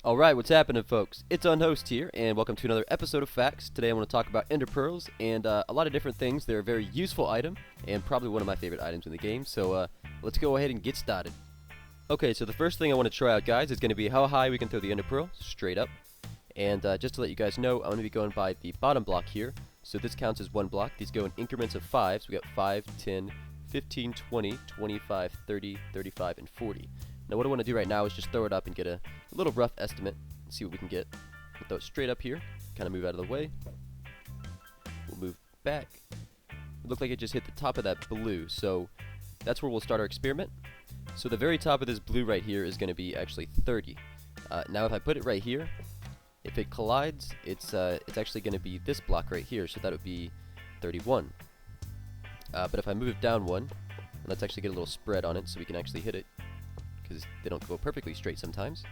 Alright, what's happening, folks? It's UNHOST here, and welcome to another episode of Facts. Today I want to talk about Enderpearls and a lot of different things. They're a very useful item, and probably one of my favorite items in the game, so let's go ahead and get started. Okay, so the first thing I want to try out, guys, is going to be how high we can throw the Enderpearl, straight up. And just to let you guys know, I'm going to be going by the bottom block here. So this counts as one block. These go in increments of 5, so we got 5, 10, 15, 20, 25, 30, 35, and 40. Now what I want to do right now is just throw it up and get a little rough estimate and see what we can get. We'll throw it straight up here, kind of move out of the way. We'll move back. It looked like it just hit the top of that blue, so that's where we'll start our experiment. So the very top of this blue right here is going to be actually 30. Now if I put it right here, if it collides, it's actually going to be this block right here, so that would be 31. But if I move it down one, and let's actually get a little spread on it so we can actually hit it, because they don't go perfectly straight sometimes.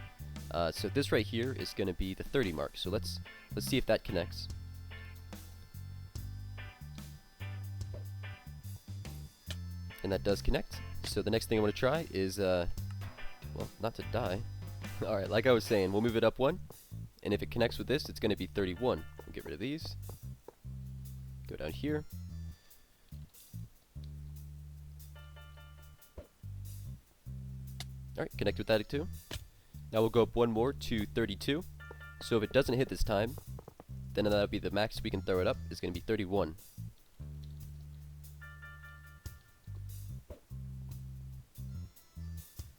So this right here is going to be the 30 mark. So let's see if that connects. And that does connect. So the next thing I want to try is, well, not to die. Alright, like I was saying, we'll move it up one. And if it connects with this, it's going to be 31. We'll get rid of these. Go down here. Alright, connect with that too. Now we'll go up one more to 32. So if it doesn't hit this time, then that'll be the max we can throw it up, is going to be 31.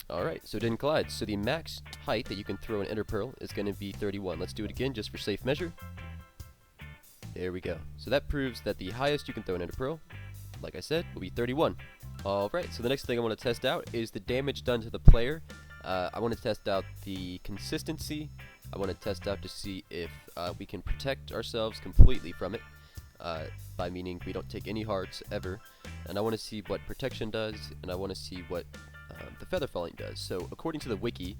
Alright, so it didn't collide. So the max height that you can throw an Enderpearl is going to be 31. Let's do it again just for safe measure. There we go. So that proves that the highest you can throw an Enderpearl, like I said, will be 31. Alright, so the next thing I want to test out is the damage done to the player. I want to test out the consistency. I want to test out to see if we can protect ourselves completely from it, by meaning we don't take any hearts ever. And I want to see what protection does, and I want to see what the feather falling does. So according to the wiki,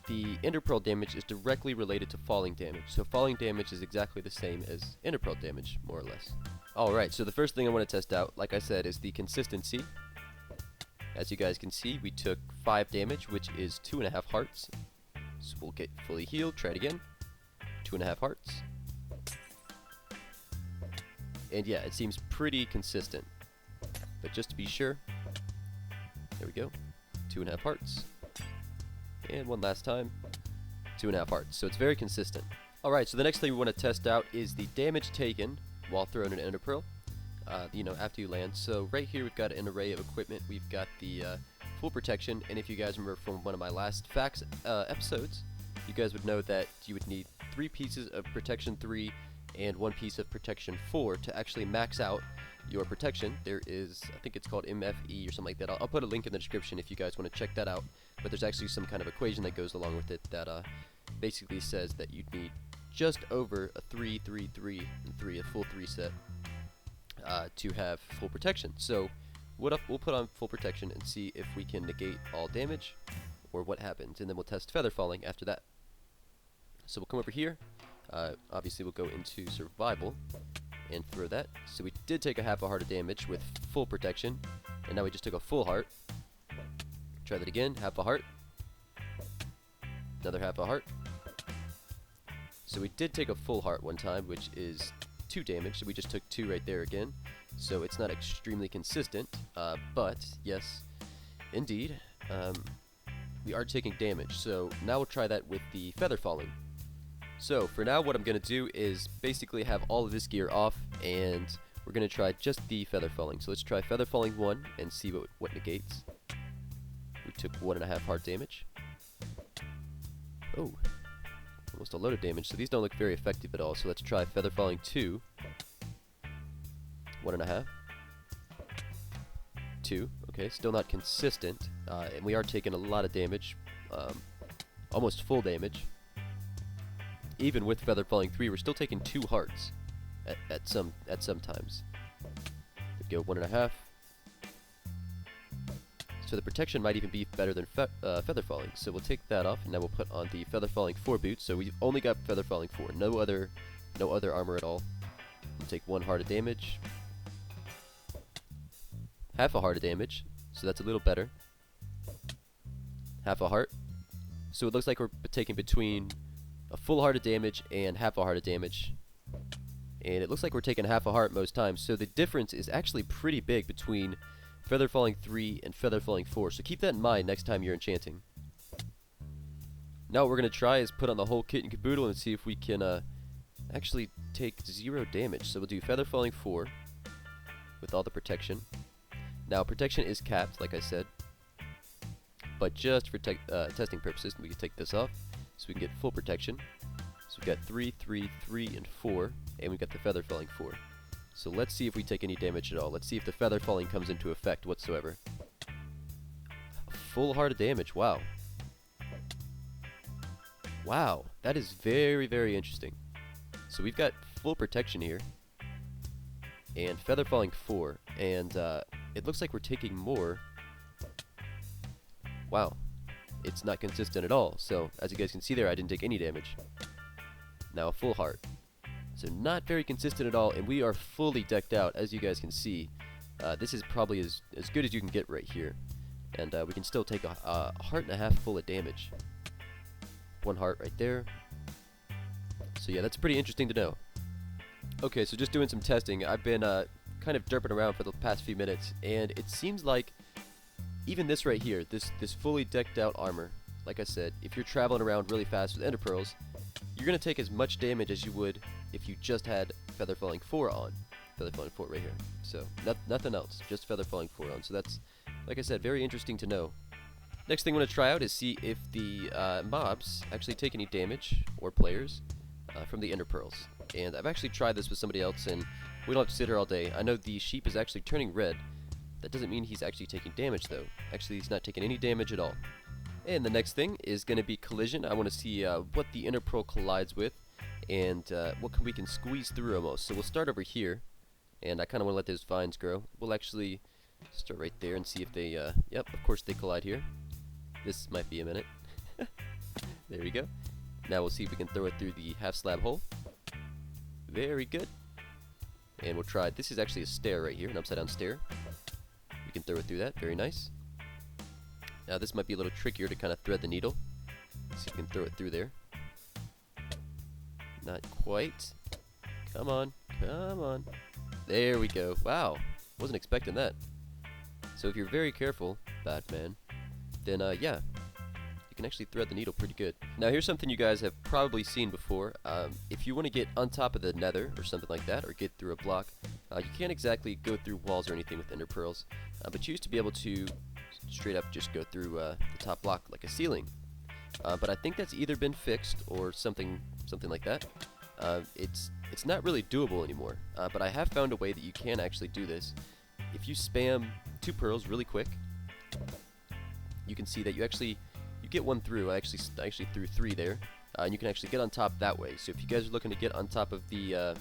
the Enderpearl damage is directly related to falling damage. So falling damage is exactly the same as Enderpearl damage, more or less. Alright, so the first thing I want to test out, like I said, is the consistency. As you guys can see, we took 5 damage, which is 2.5 hearts. So we'll get fully healed, try it again. 2.5 hearts. And yeah, it seems pretty consistent. But just to be sure, there we go. 2.5 hearts. And one last time, 2.5 hearts. So it's very consistent. Alright, so the next thing we want to test out is the damage taken while throwing an Enderpearl, after you land. So right here we've got an array of equipment. We've got the full protection, and if you guys remember from one of my last Facts episodes, you guys would know that you would need 3 pieces of protection 3 and 1 piece of protection 4 to actually max out your protection. There is, I think it's called MFE or something like that. I'll put a link in the description if you guys want to check that out, but there's actually some kind of equation that goes along with it that basically says that you'd need just over a 3, 3, 3, and 3, a full 3 set, to have full protection. So we'll put on full protection and see if we can negate all damage or what happens, and then we'll test feather falling after that. So we'll come over here. Obviously we'll go into survival and throw that. So we did take a half a heart of damage with full protection, and now we just took a full heart. Try that again, half a heart. Another half a heart. So we did take a full heart one time, which is 2 damage, so we just took 2 right there again. So it's not extremely consistent, but yes, indeed, we are taking damage. So now we'll try that with the feather falling. So for now, what I'm going to do is basically have all of this gear off, and we're going to try just the feather falling. So let's try feather falling 1 and see what negates. We took 1.5 heart damage. Oh, almost a load of damage, so these don't look very effective at all. So let's try feather falling 2. 1.5. 2. Okay, still not consistent, and we are taking a lot of damage, almost full damage. Even with feather falling 3, we're still taking 2 hearts at some times. We go 1.5. So the protection might even be better than feather falling. So we'll take that off, and now we'll put on the feather falling 4 boots. So we've only got feather falling 4, no other armor at all. We'll take 1 heart of damage, half a heart of damage, so that's a little better. Half a heart, So it looks like we're taking between a full heart of damage and half a heart of damage. And it looks like we're taking half a heart most times. So the difference is actually pretty big between Feather Falling 3 and Feather Falling 4. So keep that in mind next time you're enchanting. Now what we're going to try is put on the whole kit and caboodle and see if we can actually take 0 damage. So we'll do Feather Falling 4 with all the protection. Now protection is capped, like I said. But just for testing purposes, we can take this off so we can get full protection. So we've got 3, 3, 3, and 4, and we've got the Feather Falling 4. So let's see if we take any damage at all. Let's see if the Feather Falling comes into effect whatsoever. A full heart of damage, wow. Wow, that is very, very interesting. So we've got full protection here, and Feather Falling 4, and it looks like we're taking more. Wow, it's not consistent at all. So as you guys can see there, I didn't take any damage. Now a full heart. So not very consistent at all, and we are fully decked out, as you guys can see. This is probably as good as you can get right here. And we can still take a heart and a half full of damage. 1 heart right there. So yeah, that's pretty interesting to know. Okay, so just doing some testing. I've been kind of derping around for the past few minutes, and it seems like even this right here, this fully decked out armor, like I said, if you're traveling around really fast with Enderpearls, you're going to take as much damage as you would if you just had Feather Falling 4 on. Feather Falling 4 right here. So, nothing else, just Feather Falling 4 on. So that's, like I said, very interesting to know. Next thing I want to try out is see if the mobs actually take any damage, or players, from the Enderpearls. And I've actually tried this with somebody else, and we don't have to sit here all day. I know the sheep is actually turning red. That doesn't mean he's actually taking damage, though. Actually, he's not taking any damage at all. And the next thing is going to be collision. I want to see what the Enderpearl collides with, and what we can squeeze through almost. So we'll start over here, and I kind of want to let those vines grow. We'll actually start right there and see if they, yep, of course they collide here. This might be a minute. There we go. Now we'll see if we can throw it through the half slab hole. Very good. And we'll try, this is actually a stair right here, an upside down stair. We can throw it through that, very nice. Now this might be a little trickier to kind of thread the needle. Let's see if we can throw it through there. Not quite. Come on, come on. There we go. Wow, wasn't expecting that. So if you're very careful, Batman, then yeah, you can actually thread the needle pretty good. Now here's something you guys have probably seen before. If you want to get on top of the nether or something like that, or get through a block, you can't exactly go through walls or anything with Enderpearls, but you used to be able to straight up just go through the top block like a ceiling. But I think that's either been fixed or something like that. It's not really doable anymore, but I have found a way that you can actually do this. If you spam 2 pearls really quick, you can see that you get one through. I actually threw 3 there, and you can actually get on top that way. So if you guys are looking to get on top of the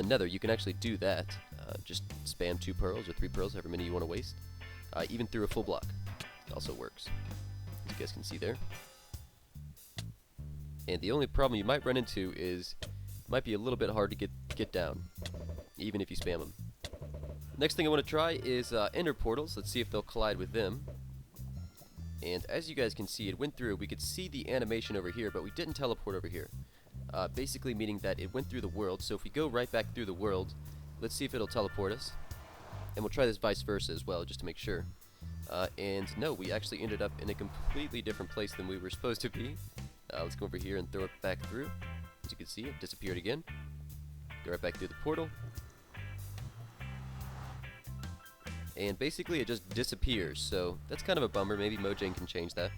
nether, you can actually do that. Just spam 2 pearls or 3 pearls, however many you want to waste. Even through a full block, it also works, as you guys can see there. And the only problem you might run into is it might be a little bit hard to get down, even if you spam them. Next thing I want to try is Ender portals. Let's see if they'll collide with them. And as you guys can see, it went through. We could see the animation over here, but we didn't teleport over here. Basically meaning that it went through the world. So if we go right back through the world, let's see if it'll teleport us. And we'll try this vice versa as well, just to make sure. And no, we actually ended up in a completely different place than we were supposed to be. Let's go over here and throw it back through. As you can see, it disappeared again. Go right back through the portal. And basically it just disappears, so that's kind of a bummer. Maybe Mojang can change that.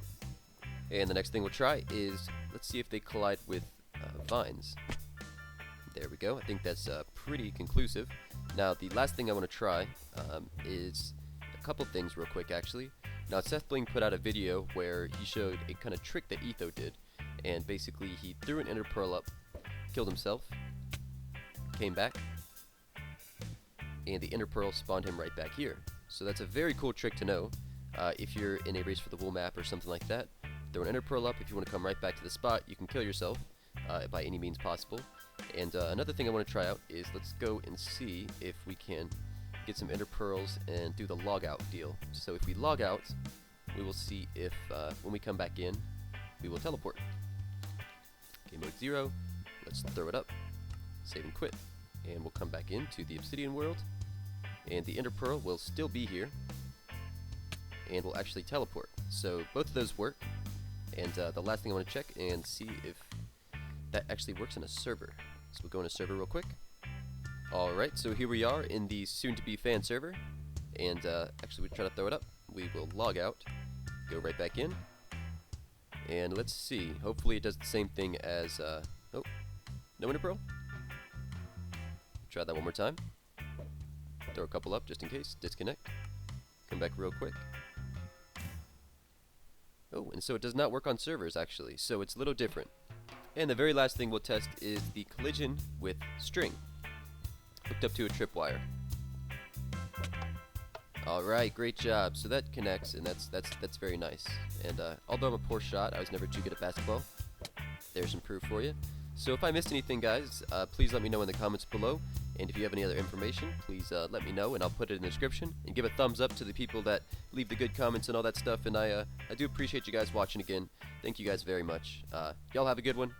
And the next thing we'll try is, let's see if they collide with vines. There we go. I think that's pretty conclusive. Now the last thing I want to try is a couple things real quick actually. Now Seth Bling put out a video where he showed a kind of trick that Etho did, and basically he threw an Ender Pearl up, killed himself, came back, and the Ender Pearl spawned him right back here. So that's a very cool trick to know if you're in a race for the wool map or something like that. Throw an Ender Pearl up. If you want to come right back to the spot, you can kill yourself by any means possible. And another thing I want to try out is let's go and see if we can get some Ender Pearls and do the log out deal. So if we log out, we will see if when we come back in, we will teleport. Game mode 0. Let's throw it up. Save and quit. And we'll come back into the obsidian world. And the Enderpearl will still be here. And we'll actually teleport. So both of those work. And the last thing I want to check and see if that actually works in a server. So we'll go in a server real quick. Alright, so here we are in the soon-to-be fan server. And actually, we try to throw it up. We will log out, go right back in. And let's see. Hopefully it does the same thing as... oh, no Enderpearl? Try that one more time. Throw a couple up just in case. Disconnect. Come back real quick. Oh, and so it does not work on servers, actually. So it's a little different. And the very last thing we'll test is the collision with string. Hooked up to a tripwire. Alright, great job. So that connects, and that's very nice. And although I'm a poor shot, I was never too good at basketball. There's some proof for you. So if I missed anything, guys, please let me know in the comments below. And if you have any other information, please let me know, and I'll put it in the description. And give a thumbs up to the people that leave the good comments and all that stuff. And I do appreciate you guys watching again. Thank you guys very much. Y'all have a good one.